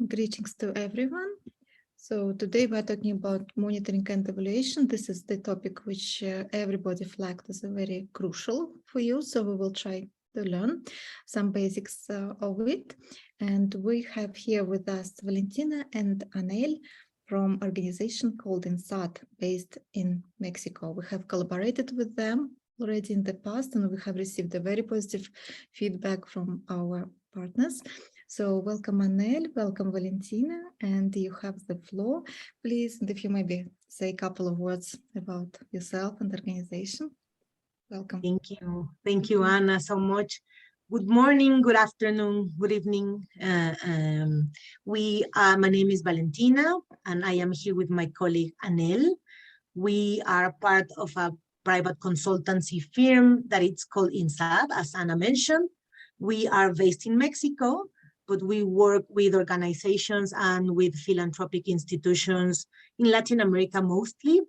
Greetings to everyone. So today we're talking about monitoring and evaluation. This is the topic which everybody flagged as a very crucial for you. So we will try to learn some basics of it. And we have here with us Valentina and Annele from organization called INSAD, based in Mexico. We have collaborated with them already in the past, and we have received a very positive feedback from our partners. So welcome Annele, welcome Valentina, and you have the floor. Please, and if you maybe say a couple of words about yourself and the organization. Welcome. Thank you, Anna, so much. Good morning, good afternoon, good evening. My name is Valentina, and I am here with my colleague Annele. We are part of a private consultancy firm that it's called INSAD, as Anna mentioned. We are based in Mexico, but we work with organizations and with philanthropic institutions in Latin America mostly.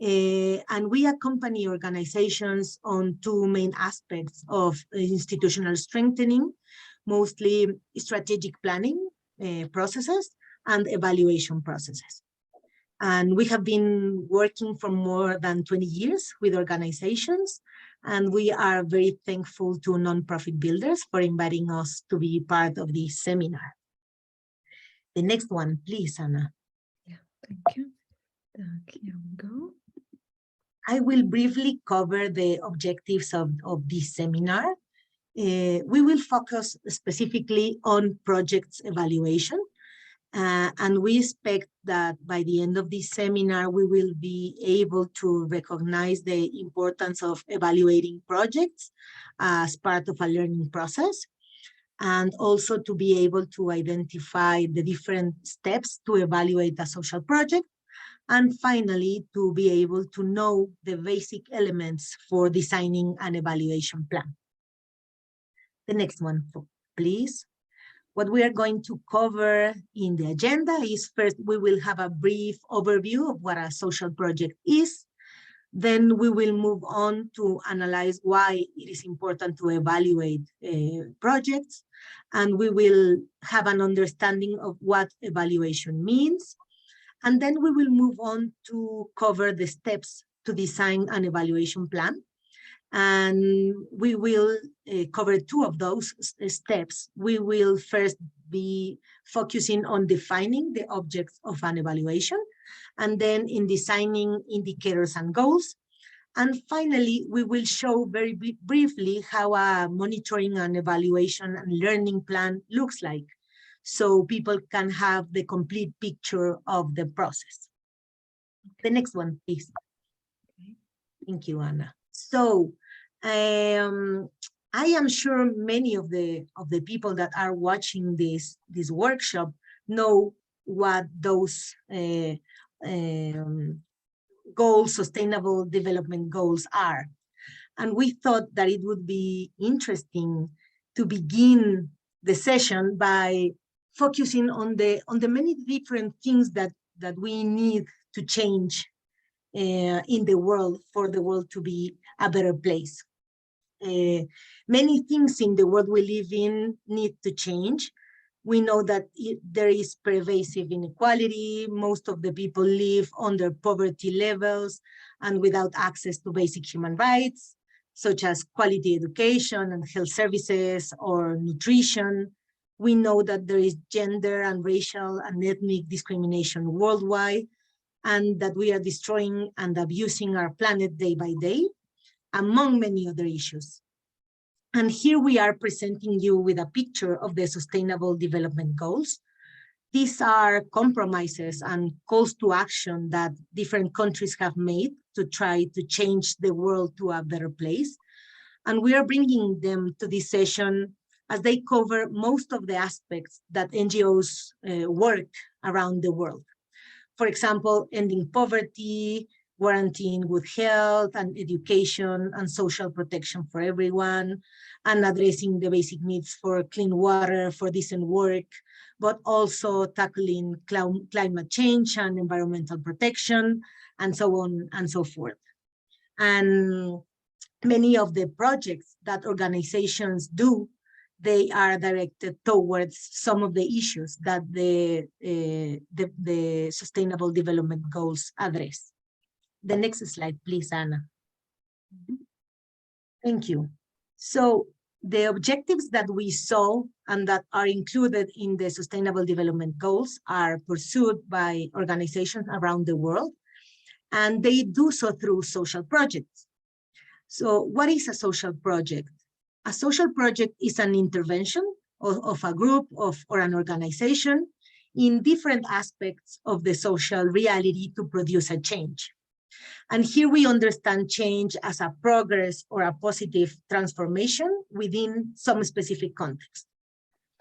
And we accompany organizations on two main aspects of institutional strengthening, mostly strategic planning processes and evaluation processes. And we have been working for more than 20 years with organizations, and we are very thankful to nonprofit builders for inviting us to be part of this seminar. The next one, please, Anna. Yeah, thank you. Here we go. I will briefly cover the objectives of this seminar. We will focus specifically on projects evaluation. And we expect that by the end of this seminar, we will be able to recognize the importance of evaluating projects as part of a learning process, and also to be able to identify the different steps to evaluate a social project, and finally, to be able to know the basic elements for designing an evaluation plan. The next one, please. What we are going to cover in the agenda is, first, we will have a brief overview of what a social project is. Then we will move on to analyze why it is important to evaluate projects. And we will have an understanding of what evaluation means. And then we will move on to cover the steps to design an evaluation plan. And we will cover two of those steps. We will first be focusing on defining the objects of an evaluation, and then in designing indicators and goals. And finally, we will show very briefly how a monitoring and evaluation and learning plan looks like, so people can have the complete picture of the process. The next one, please. Thank you, Anna. So I am sure many of the people that are watching this workshop know what those goals, sustainable development goals are. And we thought that it would be interesting to begin the session by focusing on the many different things that we need to change in the world for the world to be a better place. Many things in the world we live in need to change. We know that there is pervasive inequality. Most of the people live under poverty levels and without access to basic human rights, such as quality education and health services or nutrition. We know that there is gender and racial and ethnic discrimination worldwide, and that we are destroying and abusing our planet day by day, among many other issues. And here we are presenting you with a picture of the Sustainable Development Goals. These are compromises and calls to action that different countries have made to try to change the world to a better place. And we are bringing them to this session as they cover most of the aspects that NGOs work around the world. For example, ending poverty, guaranteeing good health and education and social protection for everyone, and addressing the basic needs for clean water, for decent work, but also tackling climate change and environmental protection, and so on and so forth. And many of the projects that organizations do they are directed towards some of the issues that the Sustainable Development Goals address. The next slide, please, Anna. Thank you. So the objectives that we saw and that are included in the Sustainable Development Goals are pursued by organizations around the world, and they do so through social projects. So what is a social project? A social project is an intervention of a group or an organization in different aspects of the social reality to produce a change. And here we understand change as a progress or a positive transformation within some specific context.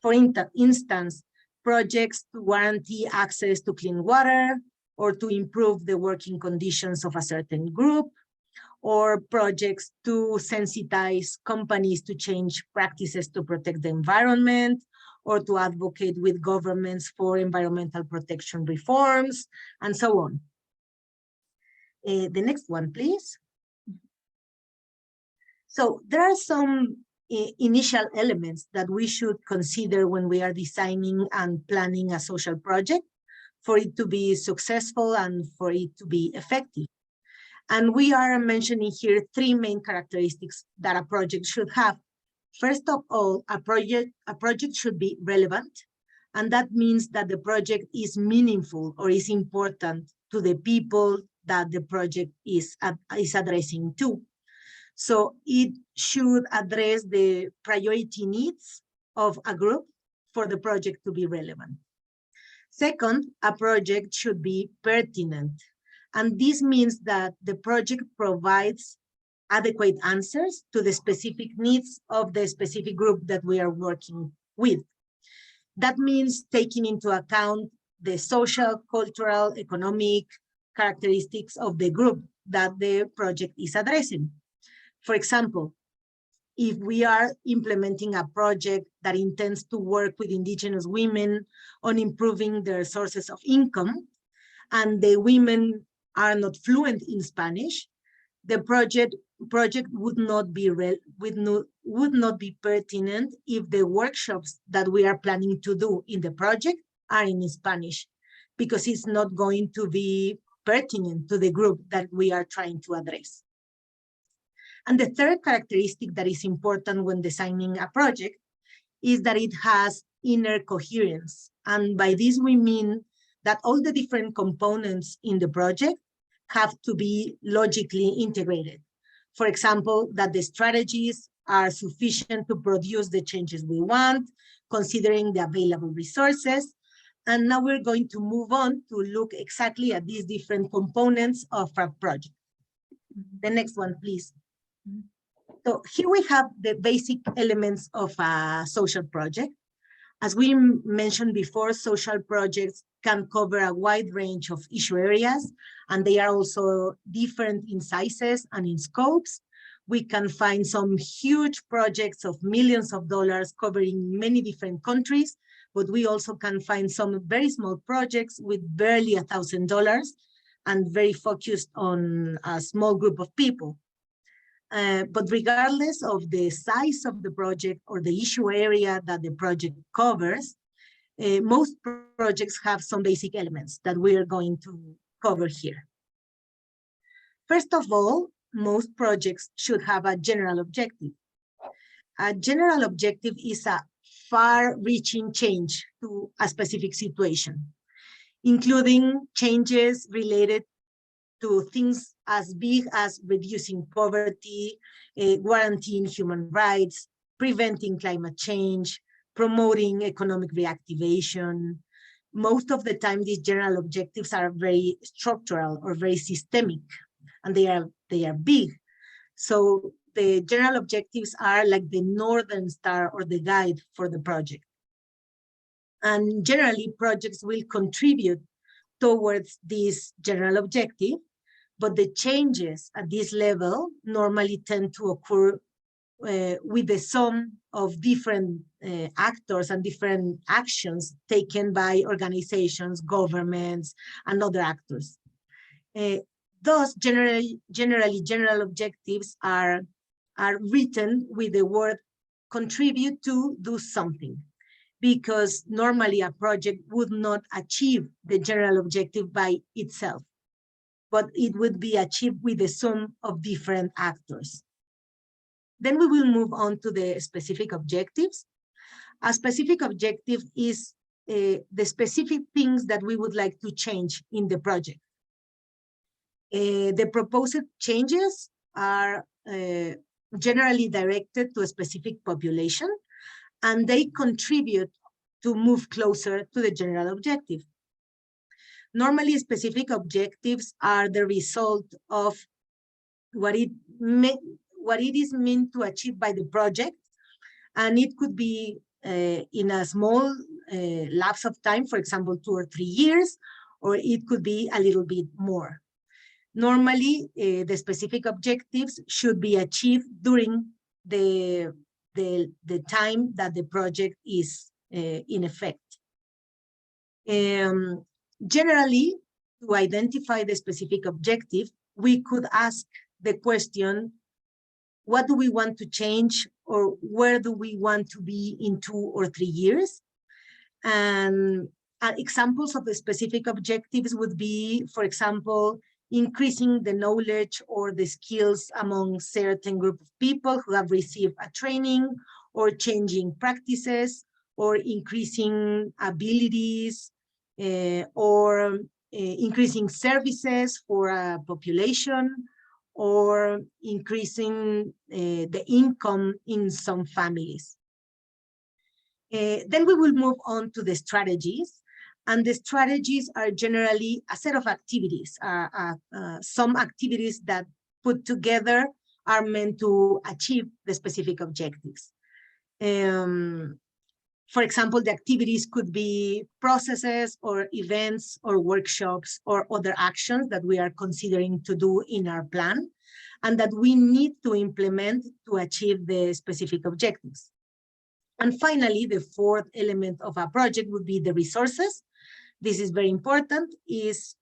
For instance, projects to guarantee access to clean water, or to improve the working conditions of a certain group, or projects to sensitize companies to change practices to protect the environment, or to advocate with governments for environmental protection reforms, and so on. The next one, please. So there are some initial elements that we should consider when we are designing and planning a social project for it to be successful and for it to be effective. And we are mentioning here three main characteristics that a project should have. First of all, a project should be relevant. And that means that the project is meaningful or is important to the people that the project is addressing to. So it should address the priority needs of a group for the project to be relevant. Second, a project should be pertinent. And this means that the project provides adequate answers to the specific needs of the specific group that we are working with. That means taking into account the social, cultural, economic characteristics of the group that the project is addressing. For example, if we are implementing a project that intends to work with indigenous women on improving their sources of income, and the women are not fluent in Spanish, the project would not be pertinent if the workshops that we are planning to do in the project are in Spanish, because it's not going to be pertinent to the group that we are trying to address. And the third characteristic that is important when designing a project is that it has inner coherence. And by this we mean that all the different components in the project have to be logically integrated. For example, that the strategies are sufficient to produce the changes we want, considering the available resources. And now we're going to move on to look exactly at these different components of our project. The next one, please. So here we have the basic elements of a social project. As we mentioned before, social projects can cover a wide range of issue areas, and they are also different in sizes and in scopes. We can find some huge projects of millions of dollars covering many different countries, but we also can find some very small projects with barely $1,000 and very focused on a small group of people. But regardless of the size of the project or the issue area that the project covers, most projects have some basic elements that we are going to cover here. First of all, most projects should have a general objective. A general objective is a far-reaching change to a specific situation, including changes related to things as big as reducing poverty, guaranteeing human rights, preventing climate change, promoting economic reactivation. Most of the time, these general objectives are very structural or very systemic, and they are big. So the general objectives are like the Northern Star or the guide for the project. And generally, projects will contribute towards this general objective, but the changes at this level normally tend to occur with the sum of different actors and different actions taken by organizations, governments, and other actors. Thus, generally, general objectives are written with the word contribute to do something, because normally a project would not achieve the general objective by itself, but it would be achieved with the sum of different actors. Then we will move on to the specific objectives. A specific objective is the specific things that we would like to change in the project. The proposed changes are generally directed to a specific population, and they contribute to move closer to the general objective. Normally, specific objectives are the result of what it is meant to achieve by the project, and it could be in a small lapse of time, for example, 2 or 3 years, or it could be a little bit more. Normally, the specific objectives should be achieved during the time that the project is in effect. Generally, to identify the specific objective, we could ask the question, what do we want to change, or where do we want to be in 2 or 3 years? And examples of the specific objectives would be, for example, increasing the knowledge or the skills among certain group of people who have received a training, or changing practices, or increasing abilities, or increasing services for a population, or increasing the income in some families. Then we will move on to the strategies. And the strategies are generally a set of activities, some activities that put together are meant to achieve the specific objectives. For example, the activities could be processes or events or workshops or other actions that we are considering to do in our plan and that we need to implement to achieve the specific objectives. And finally, the fourth element of a project would be the resources. This is very important, these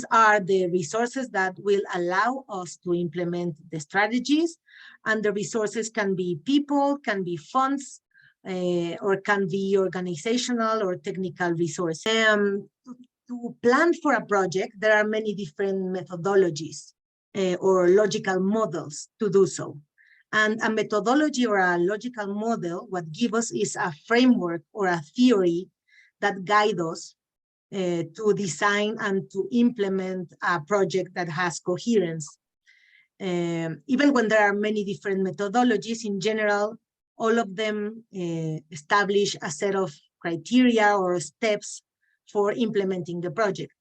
are the resources that will allow us to implement the strategies, and the resources can be people, can be funds, or can be organizational or technical resources. To plan for a project, there are many different methodologies or logical models to do so. And a methodology or a logical model, what gives us is a framework or a theory that guide us to design and to implement a project that has coherence. Even when there are many different methodologies, in general, all of them establish a set of criteria or steps for implementing the project.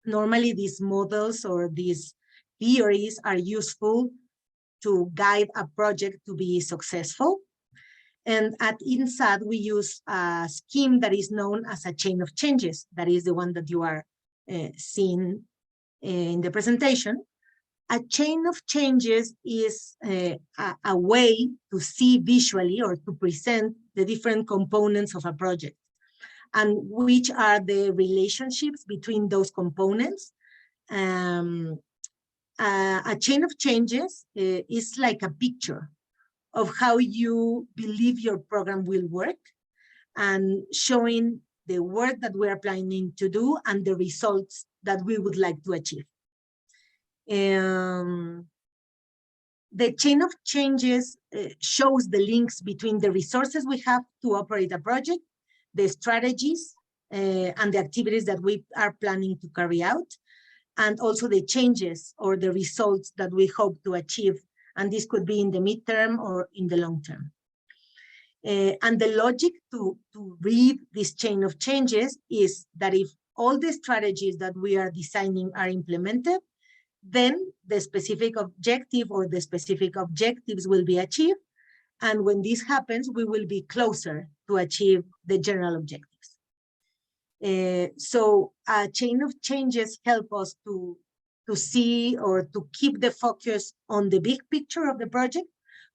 Normally, these models or these theories are useful to guide a project to be successful. And at INSAD, we use a scheme that is known as a chain of changes. That is the one that you are seeing in the presentation. A chain of changes is a way to see visually or to present the different components of a project and which are the relationships between those components. A chain of changes is like a picture of how you believe your program will work and showing the work that we are planning to do and the results that we would like to achieve. The chain of changes shows the links between the resources we have to operate a project, the strategies and the activities that we are planning to carry out, and also the changes or the results that we hope to achieve. And this could be in the midterm or in the long term. And the logic to read this chain of changes is that if all the strategies that we are designing are implemented, then the specific objective or the specific objectives will be achieved. And when this happens, we will be closer to achieve the general objectives. So a chain of changes help us to see or to keep the focus on the big picture of the project,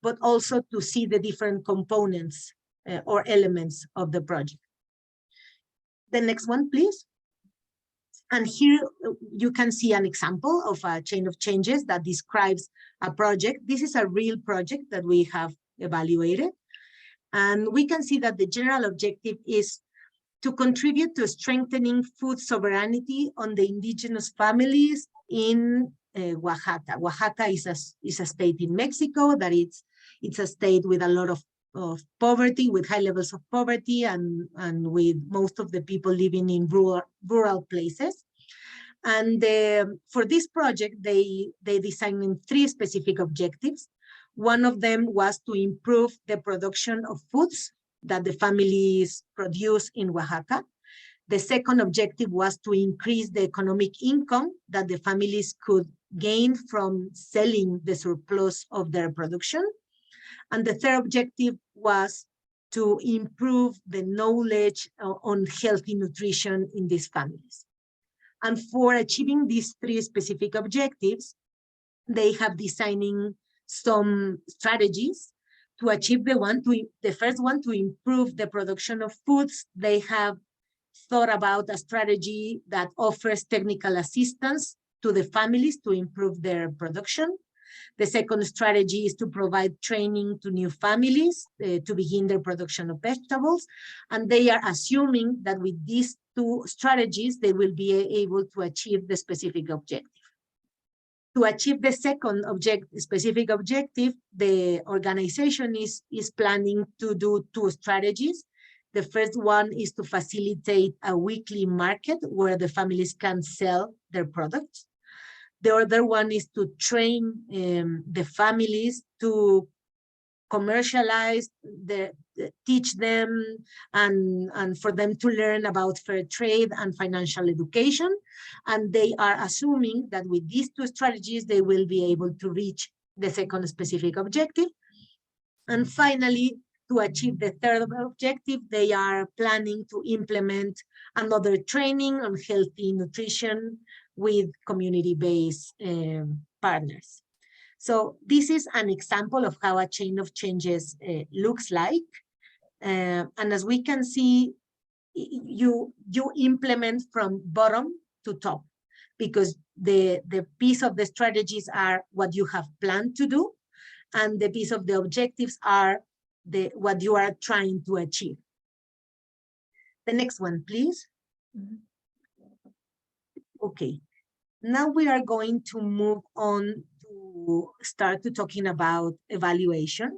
but also to see the different components or elements of the project. The next one, please. And here you can see an example of a chain of changes that describes a project. This is a real project that we have evaluated. And we can see that the general objective is to contribute to strengthening food sovereignty on the indigenous families in Oaxaca. Oaxaca is a state in Mexico that it's a state with a lot of poverty, with high levels of poverty, and with most of the people living in rural places. And for this project, they designed 3 specific objectives. One of them was to improve the production of foods that the families produce in Oaxaca. The second objective was to increase the economic income that the families could gain from selling the surplus of their production. And the third objective was to improve the knowledge on healthy nutrition in these families. And for achieving these 3 specific objectives, they have designing some strategies to achieve the first one, to improve the production of foods. They have thought about a strategy that offers technical assistance to the families to improve their production. The second strategy is to provide training to new families to begin their production of vegetables. And they are assuming that with these 2 strategies, they will be able to achieve the specific objective. To achieve the second specific objective, the organization is planning to do 2 strategies. The first one is to facilitate a weekly market where the families can sell their products. The other one is to train the families to commercialize, teach them, and for them to learn about fair trade and financial education. And they are assuming that with these 2 strategies, they will be able to reach the second specific objective. And finally, to achieve the third objective, they are planning to implement another training on healthy nutrition with community-based partners. So this is an example of how a chain of changes looks like. And as we can see, you implement from bottom to top, because the piece of the strategies are what you have planned to do, and the piece of the objectives are what you are trying to achieve. The next one, please. Okay, now we are going to move on to start to talking about evaluation.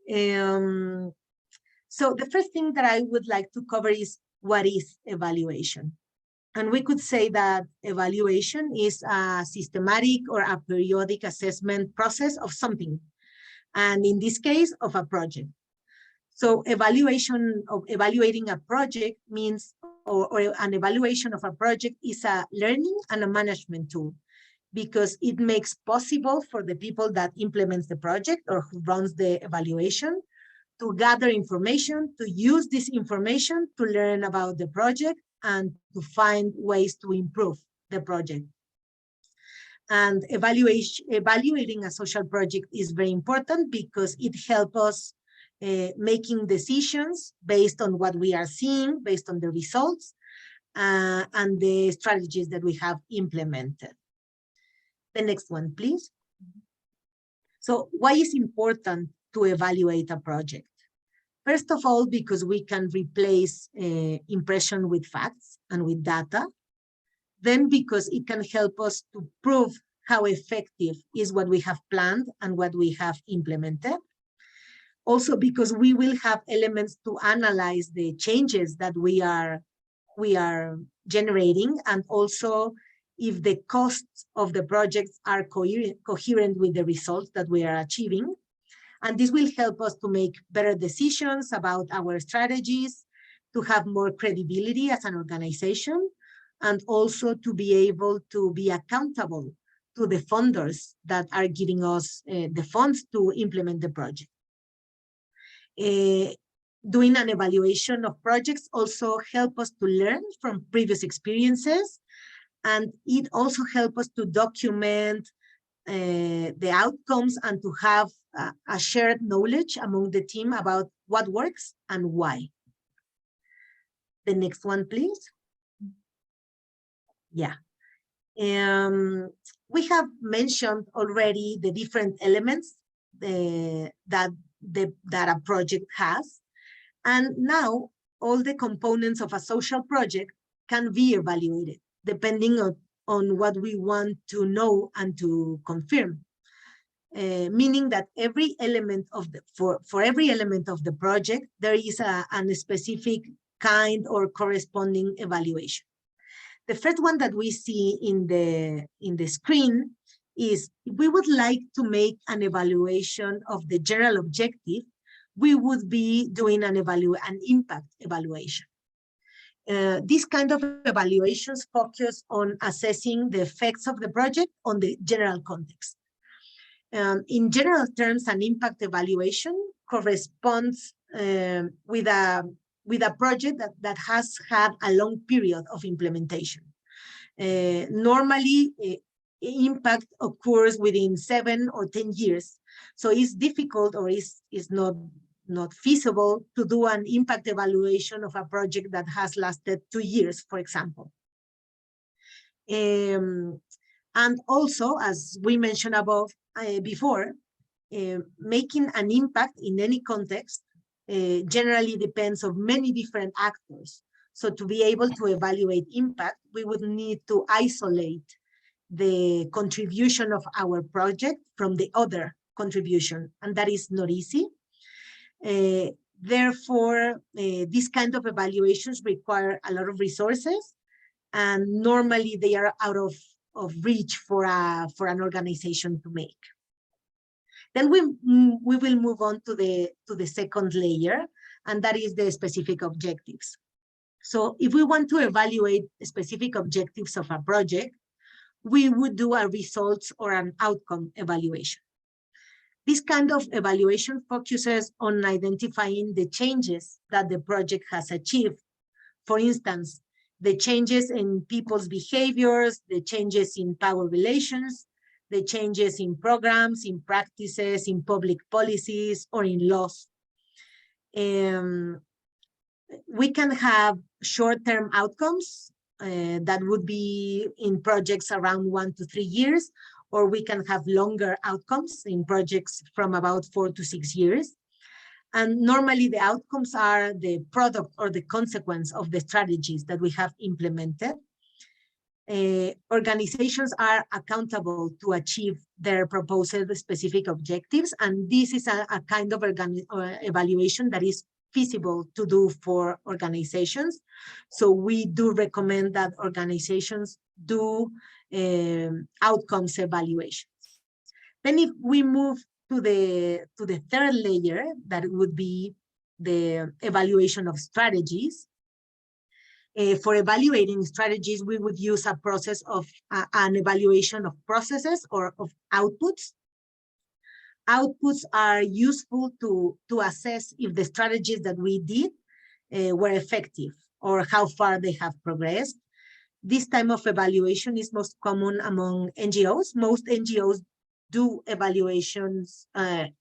So the first thing that I would like to cover is, what is evaluation? And we could say that evaluation is a systematic or a periodic assessment process of something, and in this case, of a project. So evaluating a project means, or an evaluation of a project is a learning and a management tool, because it makes possible for the people that implements the project or who runs the evaluation to gather information, to use this information to learn about the project and to find ways to improve the project. And evaluating a social project is very important because it helps us making decisions based on what we are seeing, based on the results and the strategies that we have implemented. The next one, please. So why is it important to evaluate a project? First of all, because we can replace impression with facts and with data. Then because it can help us to prove how effective is what we have planned and what we have implemented. Also because we will have elements to analyze the changes that we are generating, and also if the costs of the projects are coherent with the results that we are achieving. And this will help us to make better decisions about our strategies, to have more credibility as an organization, and also to be able to be accountable to the funders that are giving us the funds to implement the project. Doing an evaluation of projects also helps us to learn from previous experiences, and it also helps us to document the outcomes and to have a shared knowledge among the team about what works and why. The next one, please. Yeah. We have mentioned already the different elements that that a project has. And now all the components of a social project can be evaluated depending on what we want to know and to confirm. Meaning that every element of the for every element of the project, there is a specific kind or corresponding evaluation. The first one that we see in the screen is, if we would like to make an evaluation of the general objective, we would be doing an impact evaluation. These kind of evaluations focus on assessing the effects of the project on the general context. In general terms, an impact evaluation corresponds with a project that has had a long period of implementation. Normally, impact occurs within 7 or 10 years. So it's difficult, or is not feasible to do an impact evaluation of a project that has lasted 2 years, for example. And also, as we mentioned above, before, making an impact in any context generally depends on many different actors. So to be able to evaluate impact, we would need to isolate the contribution of our project from the other contribution, and that is not easy. Therefore, these kind of evaluations require a lot of resources, and normally they are out of reach for an organization to make. Then we will move on to the second layer, and that is the specific objectives. So if we want to evaluate specific objectives of a project, we would do a results or an outcome evaluation. This kind of evaluation focuses on identifying the changes that the project has achieved. For instance, the changes in people's behaviors, the changes in power relations, the changes in programs, in practices, in public policies, or in laws. We can have short-term outcomes that would be in projects around 1 to 3 years, or we can have longer outcomes in projects from about 4 to 6 years. And normally the outcomes are the product or the consequence of the strategies that we have implemented. Organizations are accountable to achieve their proposed specific objectives, and this is a kind of evaluation that is feasible to do for organizations. So we do recommend that organizations do outcomes evaluations. Then if we move to the third layer, that would be the evaluation of strategies. For evaluating strategies, we would use a process of an evaluation of processes or of outputs. Outputs are useful to assess if the strategies that we did were effective or how far they have progressed. This type of evaluation is most common among NGOs. Most NGOs do evaluations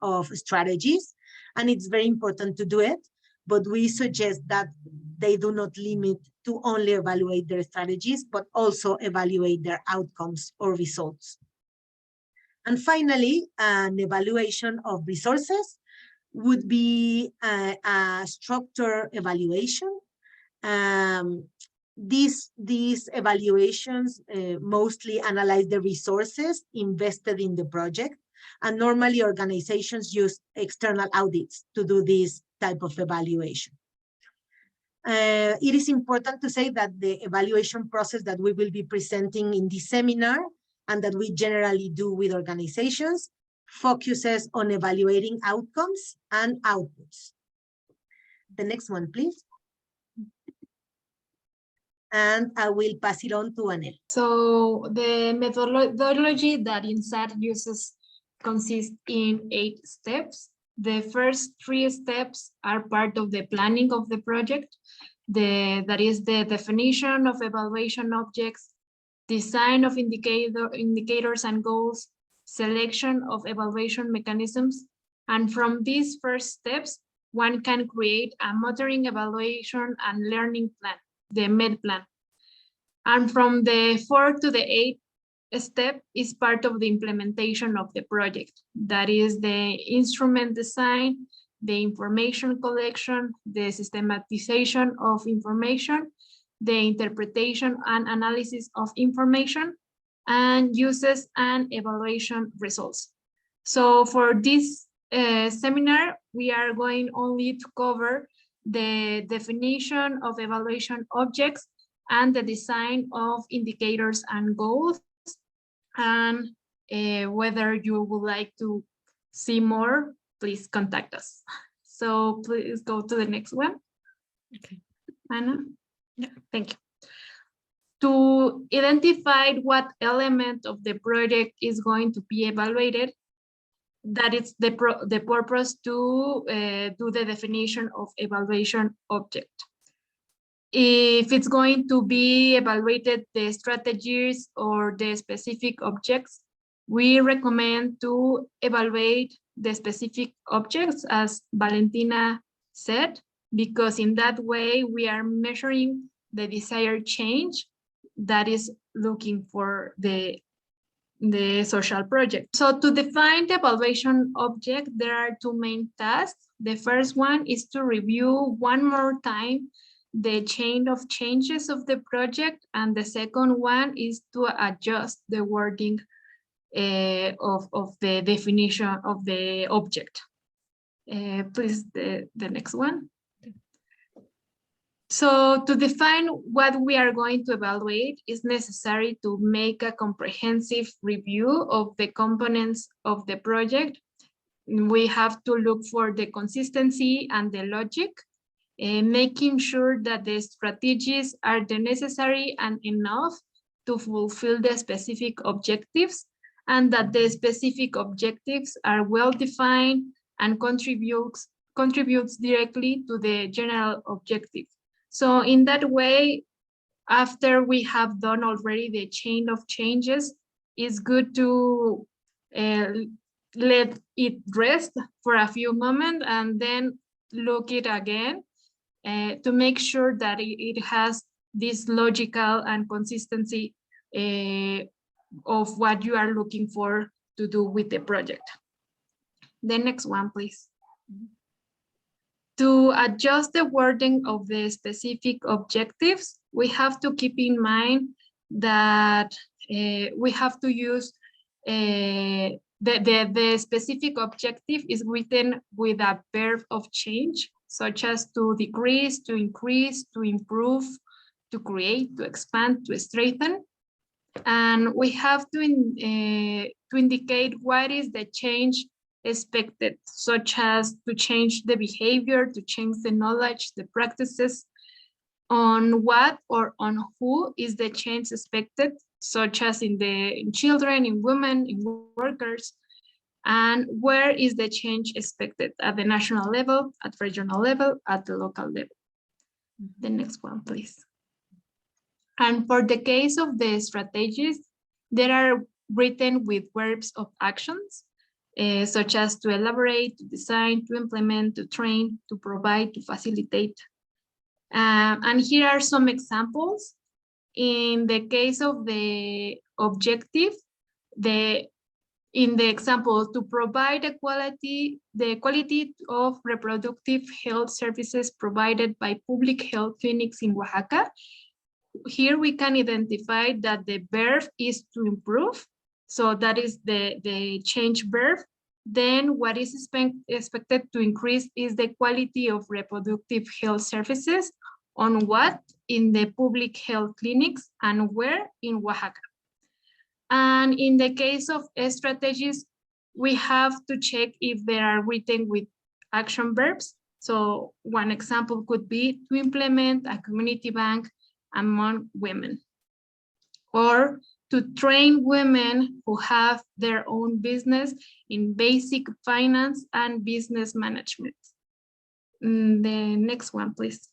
of strategies, and it's very important to do it, but we suggest that they do not limit to only evaluate their strategies, but also evaluate their outcomes or results. And finally, an evaluation of resources would be a structured evaluation. These evaluations mostly analyze the resources invested in the project, and normally organizations use external audits to do this type of evaluation. It is important to say that the evaluation process that we will be presenting in this seminar and that we generally do with organizations focuses on evaluating outcomes and outputs. The next one, please. And I will pass it on to Annele. So the methodology that INSAD uses consists in 8 steps. The first 3 steps are part of the planning of the project. That is the definition of evaluation objects, design of indicators and goals, selection of evaluation mechanisms. And from these first steps, one can create a monitoring, evaluation, and learning plan, the MED plan. And from the 4th to the step is part of the implementation of the project. That is the instrument design, the information collection, the systematization of information, the interpretation and analysis of information, and uses and evaluation results. So for this seminar, we are going only to cover the definition of evaluation objects and the design of indicators and goals, and whether you would like to see more, please contact us. So please go to the next one. Okay. Anna? Yeah. Thank you. To identify what element of the project is going to be evaluated, that is the purpose to do the definition of evaluation object. If it's going to be evaluated the strategies or the specific objects, we recommend to evaluate the specific objects, as Valentina said, because in that way we are measuring the desired change that is looking for the social project. So to define the evaluation object, there are two main tasks. The first one is to review one more time the chain of changes of the project, and the second one is to adjust the wording of the definition of the object. Please, the next one. So to define what we are going to evaluate, it's necessary to make a comprehensive review of the components of the project. We have to look for the consistency and the logic, making sure that the strategies are the necessary and enough to fulfill the specific objectives, and that the specific objectives are well defined and contributes directly to the general objective. So in that way, after we have done already the chain of changes, it's good to let it rest for a few moments and then look it again to make sure that it has this logical and consistency of what you are looking for to do with the project. The next one, please. To adjust the wording of the specific objectives, we have to keep in mind that we have to use the specific objective is written with a verb of change, such as to decrease, to increase, to improve, to create, to expand, to strengthen. And we have to indicate what is the change expected, such as to change the behavior, to change the knowledge, the practices, on what or on who is the change expected, such as in children, in women, in workers, and where is the change expected, at the national level, at regional level, at the local level. The next one, please. And for the case of the strategies, they are written with verbs of actions, such as to elaborate, to design, to implement, to train, to provide, to facilitate. And here are some examples. In the case of the objective, in the example, to provide the quality of reproductive health services provided by public health clinics in Oaxaca, here we can identify that the verb is to improve. So that is the change verb. Then what is expected to increase is the quality of reproductive health services. On what? In the public health clinics, and where? In Oaxaca. And in the case of strategies, we have to check if they are written with action verbs. So one example could be to implement a community bank among women, or to train women who have their own business in basic finance and business management. The next one, please.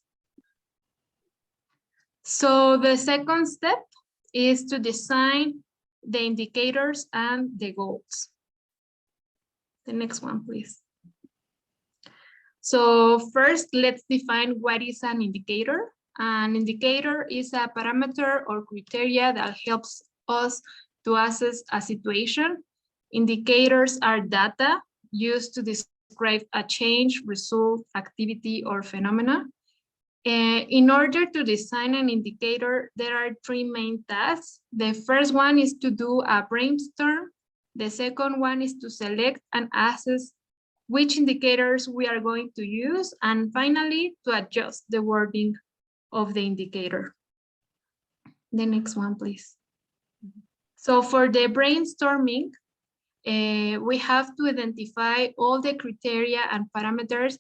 So the second step is to design the indicators and the goals. The next one, please. So first, let's define what is an indicator. An indicator is a parameter or criteria that helps us to assess a situation. Indicators are data used to describe a change, result, activity, or phenomena. In order to design an indicator, there are three main tasks. The first one is to do a brainstorm. The second one is to select and assess which indicators we are going to use. And finally, to adjust the wording of the indicator. The next one, please. So for the brainstorming, we have to identify all the criteria and parameters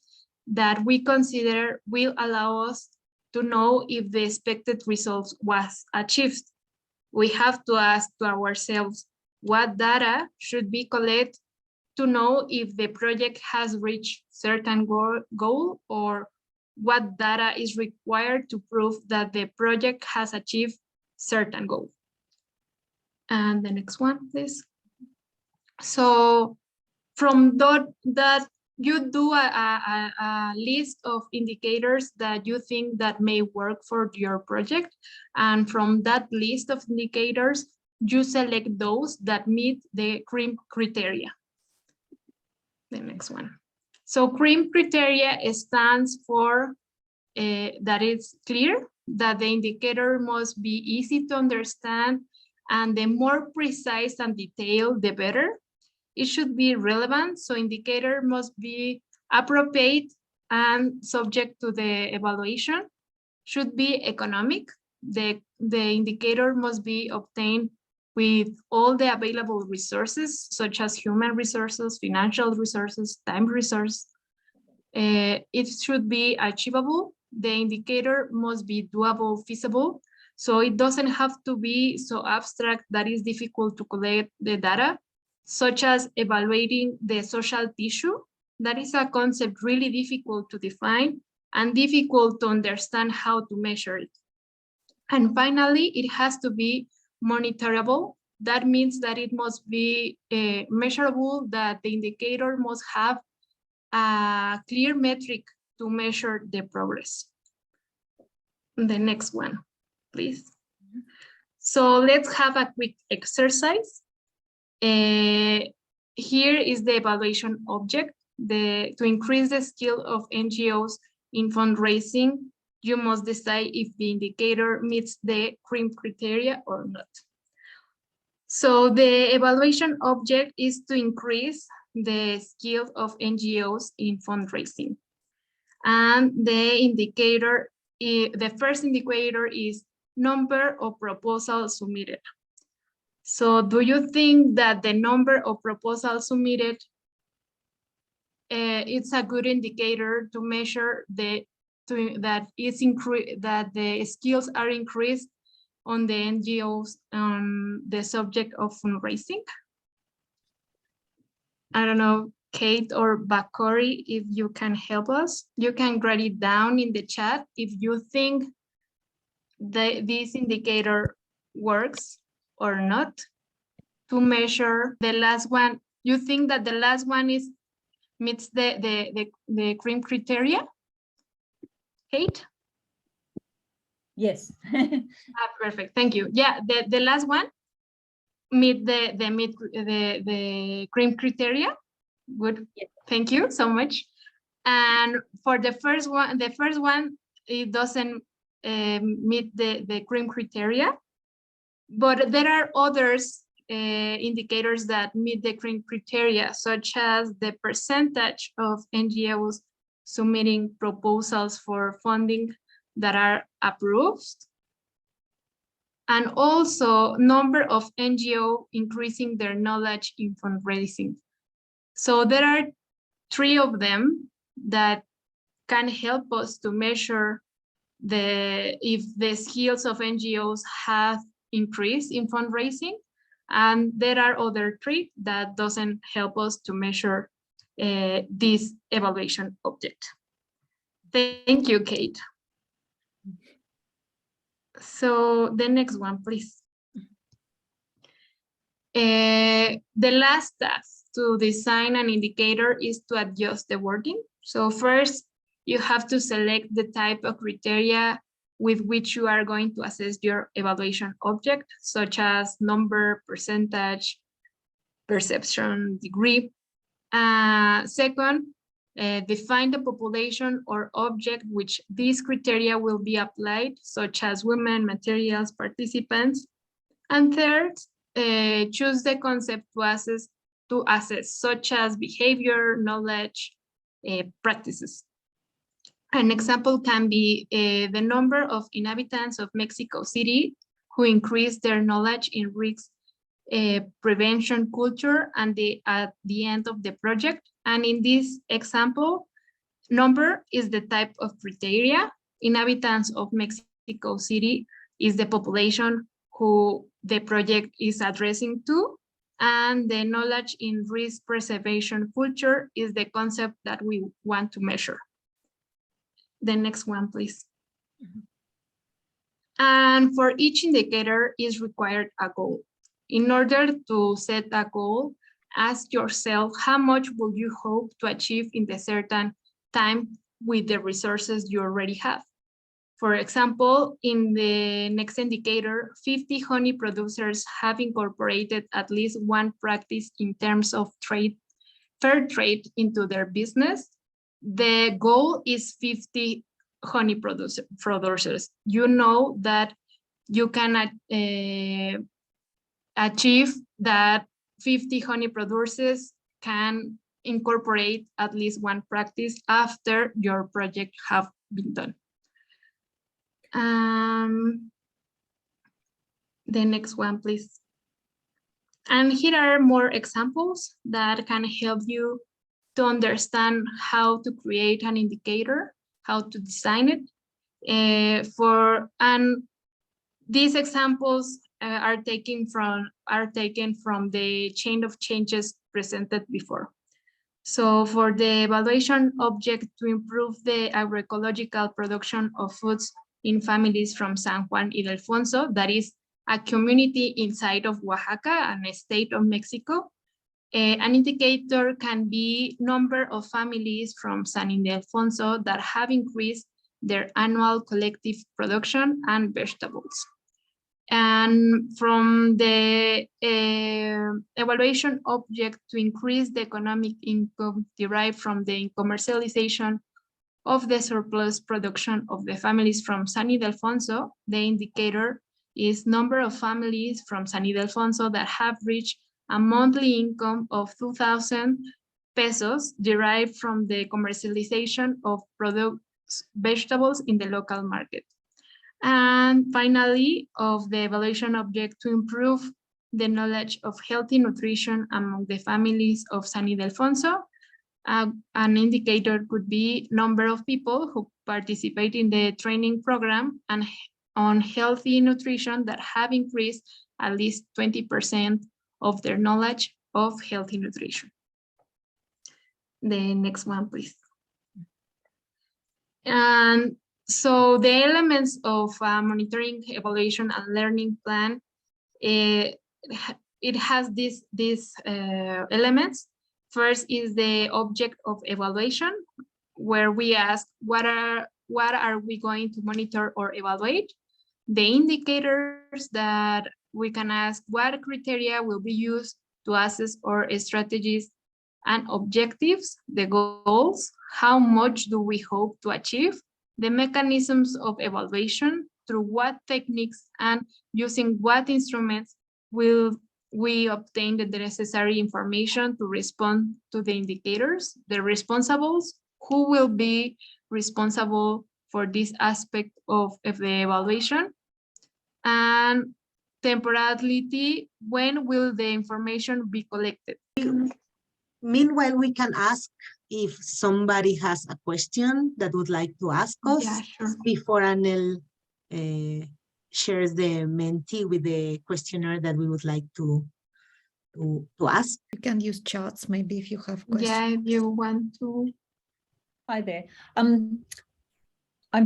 that we consider will allow us to know if the expected results was achieved. We have to ask to ourselves what data should be collected to know if the project has reached certain goal, or what data is required to prove that the project has achieved certain goal. And the next one, please. So from that you do a list of indicators that you think that may work for your project. And from that list of indicators, you select those that meet the CRIM criteria. The next one. So CRIM criteria stands for that it's clear, that the indicator must be easy to understand, and the more precise and detailed, the better. It should be relevant, so indicator must be appropriate and subject to the evaluation. Should be economic. The indicator must be obtained with all the available resources, such as human resources, financial resources, time resource. It should be achievable. The indicator must be doable, feasible. So it doesn't have to be so abstract that it's difficult to collect the data, such as evaluating the social tissue. That is a concept really difficult to define and difficult to understand how to measure it. And finally, it has to be monitorable. That means that it must be measurable, that the indicator must have a clear metric to measure the progress. The next one, please. So let's have a quick exercise. Here is the evaluation object. To increase the skill of NGOs in fundraising, you must decide if the indicator meets the CRIM criteria or not. So the evaluation object is to increase the skill of NGOs in fundraising. And the indicator, the first indicator is number of proposals submitted. So do you think that the number of proposals submitted, it's a good indicator to measure that the skills are increased on the NGOs on the subject of fundraising? I don't know, Kate or Bakori, if you can help us. You can write it down in the chat if you think this indicator works or not to measure the last one. You think that the last one meets the CRIM criteria? Kate? Yes. Perfect, thank you. Yeah, the last one meet the CRIM criteria. Good, yes. Thank you so much. And for the first one, it doesn't meet the CRIM criteria, but there are others indicators that meet the CRIM criteria, such as the percentage of NGOs submitting proposals for funding that are approved, and also number of NGO increasing their knowledge in fundraising. So there are three of them that can help us to measure if the skills of NGOs have increased in fundraising, and there are other three that doesn't help us to measure this evaluation object. Thank you, Kate. So the next one, please. The last task to design an indicator is to adjust the wording. So first, you have to select the type of criteria with which you are going to assess your evaluation object, such as number, percentage, perception, degree. Second, define the population or object which these criteria will be applied, such as women, materials, participants. And third, choose the concept to assess, such as behavior, knowledge, practices. An example can be the number of inhabitants of Mexico City who increase their knowledge in risk prevention culture and at the end of the project. And in this example, number is the type of criteria. Inhabitants of Mexico City is the population who the project is addressing to. And the knowledge in risk preservation culture is the concept that we want to measure. The next one, please. And for each indicator is required a goal. In order to set a goal, ask yourself how much will you hope to achieve in the certain time with the resources you already have. For example, in the next indicator, 50 honey producers have incorporated at least one practice in terms of fair trade into their business. The goal is 50 honey producers. You know that you can achieve that 50 honey producers can incorporate at least one practice after your project have been done. The next one, please. And here are more examples that can help you to understand how to create an indicator, how to design it. And these examples are taken from the chain of changes presented before. So for the evaluation object to improve the agroecological production of foods in families from San Juan Ildefonso, that is a community inside of Oaxaca and a state of Mexico, an indicator can be number of families from San Ildefonso that have increased their annual collective production and vegetables. And from the evaluation object to increase the economic income derived from the commercialization of the surplus production of the families from San Ildefonso, the indicator is number of families from San Ildefonso that have reached a monthly income of 2,000 pesos derived from the commercialization of vegetables in the local market. And finally, of the evaluation object to improve the knowledge of healthy nutrition among the families of San Ildefonso, an indicator could be number of people who participate in the training program and on healthy nutrition that have increased at least 20% of their knowledge of healthy nutrition. The next one, please. And so the elements of monitoring, evaluation, and learning plan, it has these elements. First is the object of evaluation, where we ask what are we going to monitor or evaluate. The indicators that we can ask what criteria will be used to assess our strategies and objectives, the goals, how much do we hope to achieve, the mechanisms of evaluation, through what techniques and using what instruments will we obtain the necessary information to respond to the indicators, the responsibles, who will be responsible for this aspect of the evaluation, and temporality, when will the information be collected. Meanwhile, we can ask if somebody has a question that would like to ask us. Yeah, sure. Before Annele shares the Menti with the questionnaire that we would like to ask. You can use chats maybe if you have questions. Yeah, if you want to. Hi there. I'm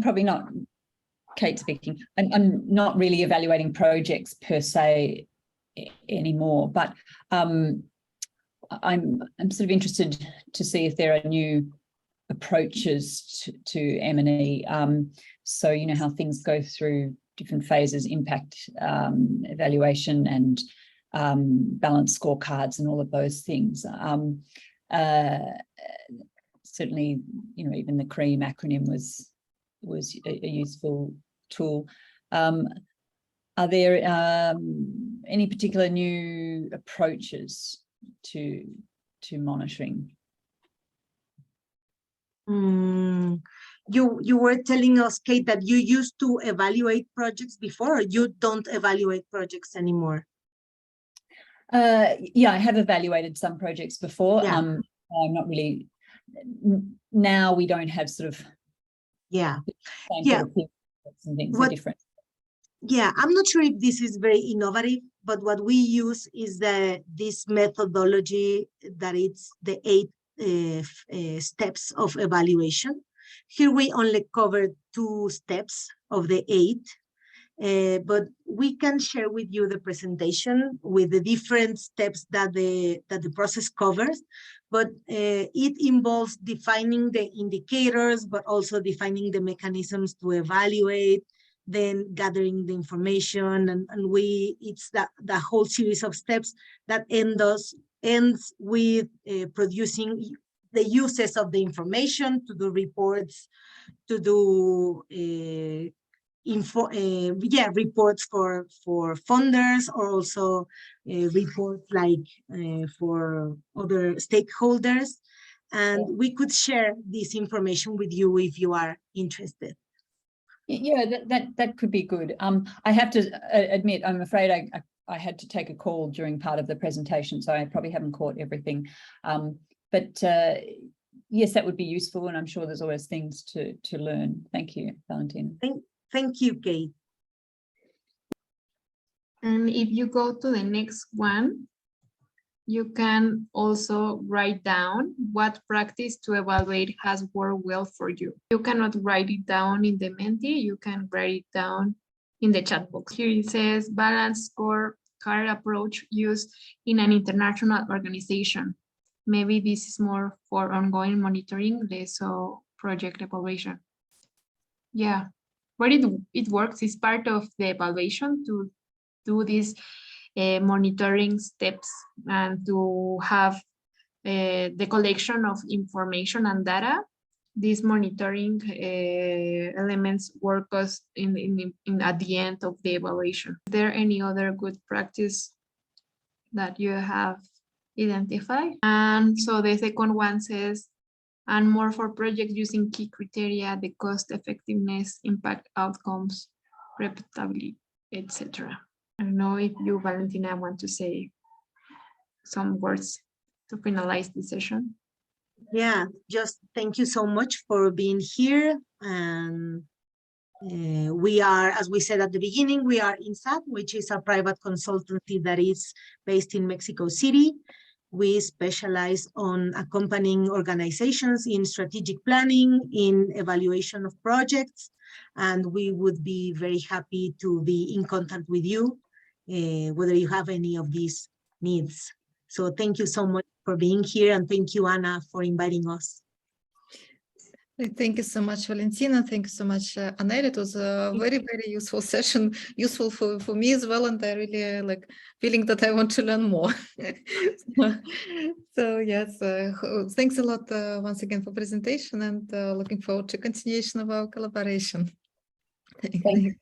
probably not, Kate speaking, I'm not really evaluating projects per se anymore, but I'm sort of interested to see if there are new approaches to M&E. So you know how things go through different phases, impact evaluation and balanced scorecards and all of those things. Certainly, you know, even the CREAM acronym was a useful tool. Are there any particular new approaches to monitoring? You were telling us, Kate, that you used to evaluate projects before, or you don't evaluate projects anymore? Yeah, I have evaluated some projects before. Yeah. I'm not really, now we don't have sort of same sort of things and things are different. Yeah, I'm not sure if this is very innovative, but what we use is this methodology that it's the 8 steps of evaluation. Here we only covered 2 steps of the 8, but we can share with you the presentation with the different steps that the process covers. But it involves defining the indicators, but also defining the mechanisms to evaluate, then gathering the information, and it's the whole series of steps that ends with producing the uses of the information to do reports, to do reports for funders, or also reports like for other stakeholders. And we could share this information with you if you are interested. Yeah, that could be good. I have to admit, I'm afraid I had to take a call during part of the presentation, so I probably haven't caught everything. But yes, that would be useful, and I'm sure there's always things to learn. Thank you, Valentina. Thank you, Kate. And if you go to the next one, you can also write down what practice to evaluate has worked well for you. You cannot write it down in the Menti, you can write it down in the chat box. Here it says balanced scorecard approach used in an international organization. Maybe this is more for ongoing monitoring, less so project evaluation. Yeah, but it works, it's part of the evaluation to do this monitoring steps and to have the collection of information and data. These monitoring elements work us at the end of the evaluation. Is there any other good practice that you have identified? And so the second one says, and more for projects using key criteria, the cost effectiveness, impact outcomes, repeatability, etc. I don't know if you, Valentina, want to say some words to finalize the session. Yeah, just thank you so much for being here. And we are, as we said at the beginning, we are INSAD, which is a private consultancy that is based in Mexico City. We specialize on accompanying organizations in strategic planning, in evaluation of projects, and we would be very happy to be in contact with you, whether you have any of these needs. So thank you so much for being here, and thank you, Anna, for inviting us. Thank you so much, Valentina. Thank you so much, Annele. It was a very, very useful session, useful for me as well, and I really like feeling that I want to learn more. So yes, thanks a lot once again for presentation, and looking forward to continuation of our collaboration. Thank you.